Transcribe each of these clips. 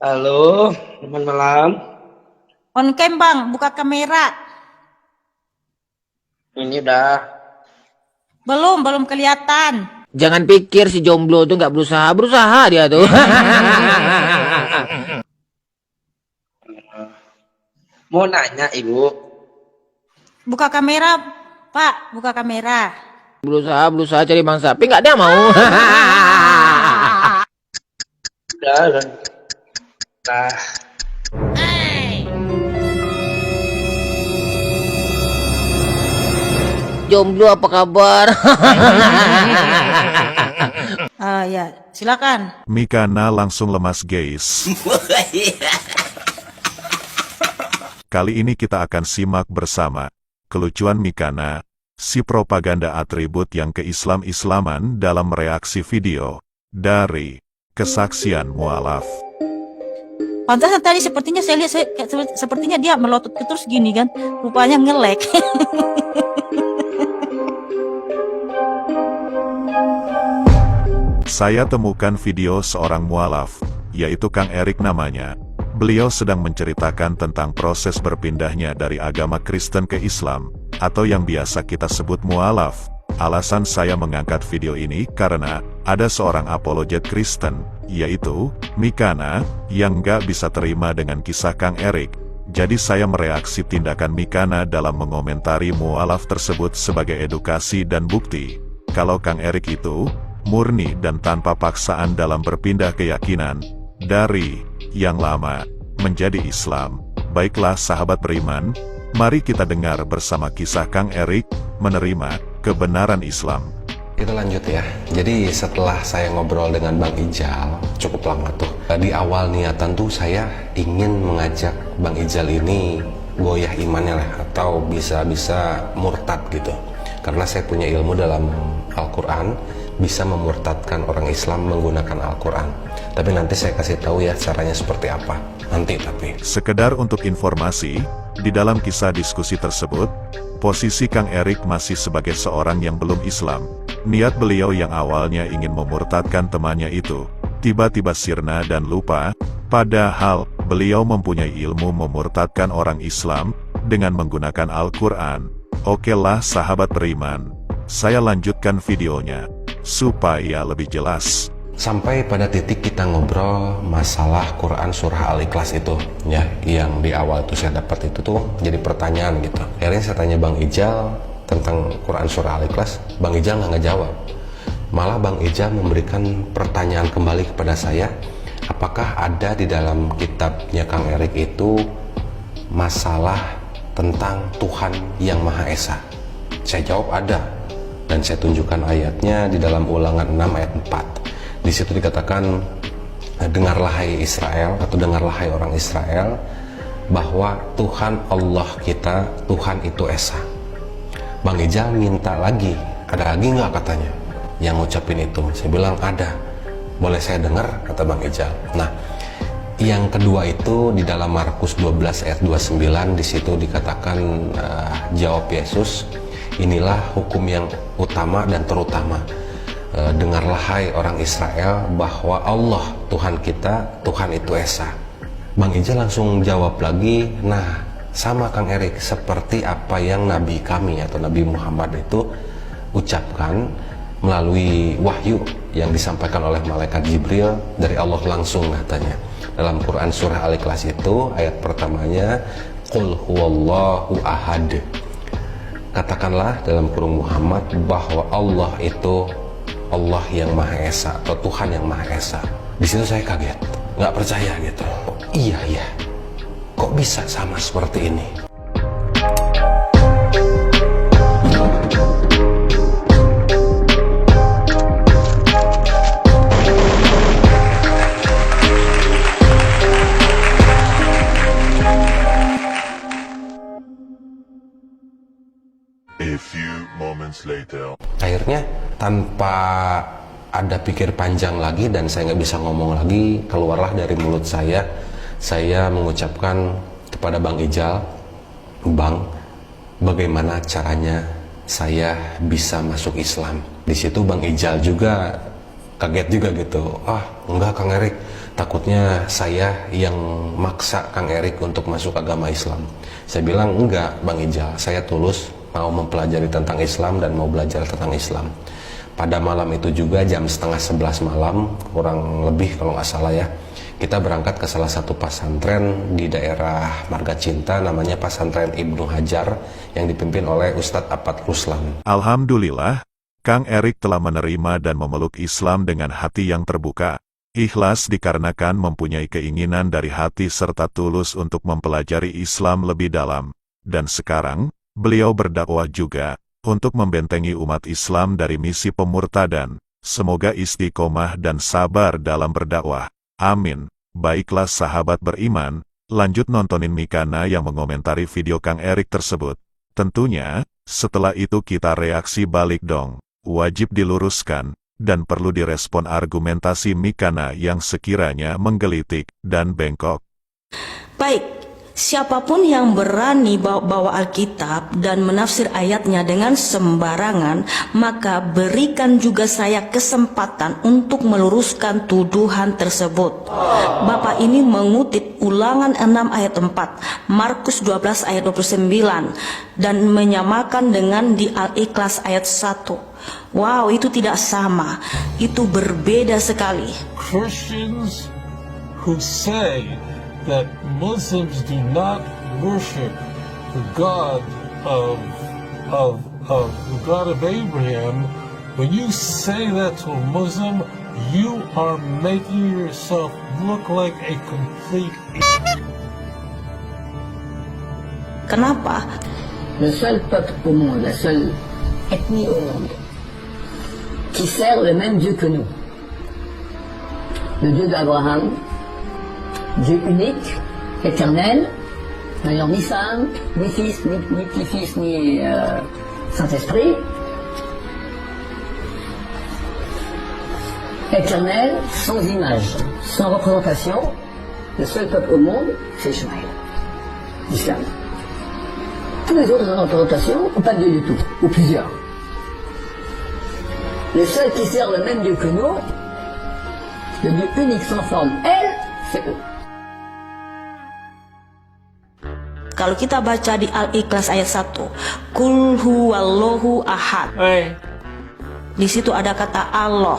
Halo, selamat malam. On cam bang, buka kamera. Ini udah. Belum kelihatan. Jangan pikir si jomblo tuh nggak berusaha dia tuh. Mau nanya ibu. Buka kamera, Pak. Buka kamera. berusaha cari bangsa, tapi nggak ada yang mau. Udah. Nah, Jomblo apa kabar? Ya, silakan. Mikana langsung lemas guys. Kali ini kita akan simak bersama kelucuan Mikana, si propaganda atribut yang ke-Islam-Islaman dalam reaksi video dari kesaksian mualaf. Pantasan tadi sepertinya saya lihat sepertinya dia melotot terus gini kan. Rupanya ngelek. Saya temukan video seorang mualaf, yaitu Kang Erik namanya. Beliau sedang menceritakan tentang proses berpindahnya dari agama Kristen ke Islam, atau yang biasa kita sebut mualaf. Alasan saya mengangkat video ini karena ada seorang apologet Kristen, yaitu Mikana, yang nggak bisa terima dengan kisah Kang Erik. Jadi saya mereaksi tindakan Mikana dalam mengomentari mualaf tersebut sebagai edukasi dan bukti kalau Kang Erik itu murni dan tanpa paksaan dalam berpindah keyakinan dari yang lama menjadi Islam. Baiklah sahabat beriman, mari kita dengar bersama kisah Kang Erik menerima kebenaran Islam. Kita lanjut ya. Jadi setelah saya ngobrol dengan Bang Ijal, cukup lama tuh. Di awal niatan tuh saya ingin mengajak Bang Ijal ini goyah imannya lah, atau bisa-bisa murtad gitu. Karena saya punya ilmu dalam Al-Quran, bisa memurtadkan orang Islam menggunakan Al-Quran. Tapi nanti saya kasih tahu ya caranya seperti apa. Nanti tapi. Sekedar untuk informasi, di dalam kisah diskusi tersebut, posisi Kang Erik masih sebagai seorang yang belum Islam. Niat beliau yang awalnya ingin memurtadkan temannya itu, tiba-tiba sirna dan lupa, padahal beliau mempunyai ilmu memurtadkan orang Islam dengan menggunakan Al-Quran. Oke lah sahabat beriman, saya lanjutkan videonya supaya lebih jelas. Sampai pada titik kita ngobrol masalah Quran surah Al-Ikhlas itu ya, yang di awal itu saya dapat itu tuh jadi pertanyaan gitu. Akhirnya saya tanya Bang Ijal tentang Quran surah Al-Ikhlas, Bang Ijal nggak ngejawab. Malah Bang Ijal memberikan pertanyaan kembali kepada saya, apakah ada di dalam kitabnya Kang Erik itu masalah tentang Tuhan yang Maha Esa? Saya jawab ada, dan saya tunjukkan ayatnya di dalam Ulangan 6 ayat 4. Di situ dikatakan, dengarlah hai Israel, atau dengarlah hai orang Israel, bahwa Tuhan Allah kita, Tuhan itu Esa. Bang Ijal minta lagi, ada lagi nggak katanya yang ngucapin itu? Saya bilang ada, boleh saya dengar, kata Bang Ijal. Nah, yang kedua itu di dalam Markus 12 ayat 29, di situ dikatakan, jawab Yesus, inilah hukum yang utama dan terutama. Dengarlah hai orang Israel bahwa Allah Tuhan kita, Tuhan itu Esa. Bang Ijal langsung jawab lagi, nah sama Kang Erik, seperti apa yang Nabi kami atau Nabi Muhammad itu ucapkan melalui wahyu yang disampaikan oleh malaikat Jibril dari Allah langsung katanya. Dalam Quran surah Al-Ikhlas itu ayat pertamanya, Qul huwallahu ahad. Katakanlah dalam kurung Muhammad bahwa Allah itu Allah yang Maha Esa, atau Tuhan yang Maha Esa. Di situ saya kaget, nggak percaya gitu. Iya, kok bisa sama seperti ini? A few moments later. Akhirnya tanpa ada pikir panjang lagi dan saya nggak bisa ngomong lagi, keluarlah dari mulut saya mengucapkan kepada Bang Ijal, Bang, bagaimana caranya saya bisa masuk Islam? Di situ Bang Ijal juga kaget juga gitu. Ah, enggak Kang Erik, takutnya saya yang maksa Kang Erik untuk masuk agama Islam. Saya bilang, enggak Bang Ijal, saya tulus mau mempelajari tentang Islam dan mau belajar tentang Islam. Pada malam itu juga jam 10:30 malam, kurang lebih kalau nggak salah ya, kita berangkat ke salah satu pesantren di daerah Marga Cinta, namanya Pesantren Ibnu Hajar, yang dipimpin oleh Ustadz Apad Ruslan. Alhamdulillah, Kang Erik telah menerima dan memeluk Islam dengan hati yang terbuka. Ikhlas dikarenakan mempunyai keinginan dari hati serta tulus untuk mempelajari Islam lebih dalam. Dan sekarang, beliau berdakwah juga, untuk membentengi umat Islam dari misi pemurtadan. Semoga istiqomah dan sabar dalam berdakwah. Amin. Baiklah sahabat beriman, lanjut nontonin Mikana yang mengomentari video Kang Erik tersebut. Tentunya, setelah itu kita reaksi balik dong. Wajib diluruskan, dan perlu direspon argumentasi Mikana yang sekiranya menggelitik dan bengkok. Baik, siapapun yang berani bawa Alkitab dan menafsir ayatnya dengan sembarangan, maka berikan juga saya kesempatan untuk meluruskan tuduhan tersebut. Bapak ini mengutip Ulangan 6 ayat 4, Markus 12 ayat 29, dan menyamakan dengan di Al-Ikhlas ayat 1. Wow, itu tidak sama. Itu berbeda sekali. Christians who say that Muslims do not worship the God of the God of Abraham, when you say that to a Muslim, you are making yourself look like a complete Kenapa? Le seul peuple au monde, la seule ethnie au monde qui sert le même Dieu que nous, le Dieu d'Abraham, Dieu unique, éternel, n'ayant ni femme, ni fils, ni petit-fils, ni Saint-Esprit, éternel, sans image, sans représentation, le seul peuple au monde, c'est Ismaël, l'islam. Tous les autres ont représentation, ou pas de Dieu du tout, ou plusieurs. Le seul qui sert le même Dieu que nous, le Dieu unique sans forme, elle, c'est eux. Kalau kita baca di Al-Ikhlas ayat 1, Qul huwallahu ahad. Di situ ada kata Allah.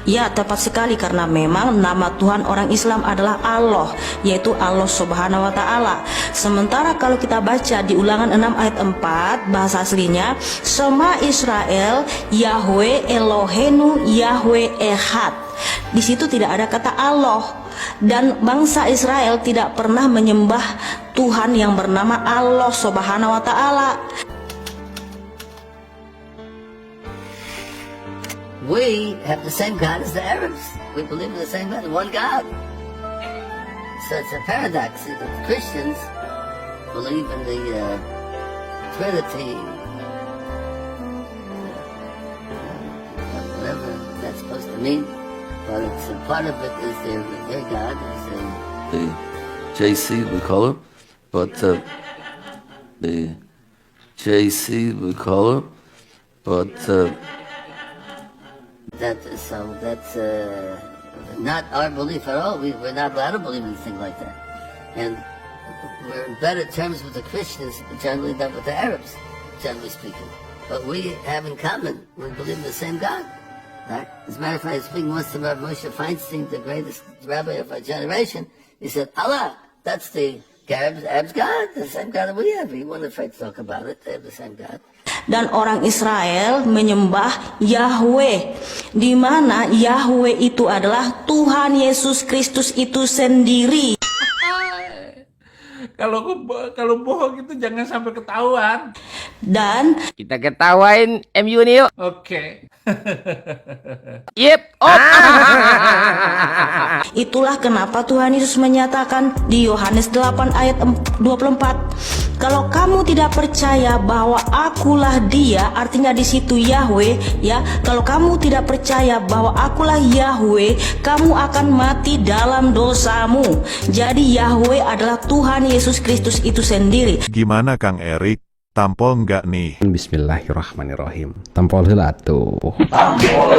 Ya, tepat sekali karena memang nama Tuhan orang Islam adalah Allah, yaitu Allah Subhanahu wa taala. Sementara kalau kita baca di Ulangan 6 ayat 4, bahasa aslinya, Shema Israel, Yahweh Elohenu, Yahweh Ehad. Di situ tidak ada kata Allah, dan bangsa Israel tidak pernah menyembah Tuhan yang bernama Allah Subhanahu wa taala. We have the same God as the Arabs. We believe in the same God, one God. So it's a paradox. The Christians believe in the Trinity, whatever that's supposed to mean. But it's a part of it is their God. The JC we call her, but the JC we call her, but. That's not our belief at all. We're not allowed to believe in things like that. And we're in better terms with the Christians generally than with the Arabs, generally speaking. But we have in common, we believe in the same God. Right? As a matter of fact, speaking once to Rabbi Moshe Feinstein, the greatest rabbi of our generation, he said, Allah, that's the Arabs' God, the same God that we have. He wasn't afraid to talk about it. They have the same God. Dan orang Israel menyembah Yahweh, di mana Yahweh itu adalah Tuhan Yesus Kristus itu sendiri. Kalau bohong itu jangan sampai ketahuan. Dan Kita ketawain MU nih yuk. Oke. Yep. Oh. itulah kenapa Tuhan Yesus menyatakan di Yohanes 8 ayat 24, kalau kamu tidak percaya bahwa akulah Dia, artinya di situ Yahweh ya. Kalau kamu tidak percaya bahwa akulah Yahweh, kamu akan mati dalam dosamu. Jadi Yahweh adalah Tuhan Yesus Kristus itu sendiri. Gimana Kang Erik? Tampol nggak nih? Bismillahirrahmanirrahim. Tampol heula atuh. Tampol.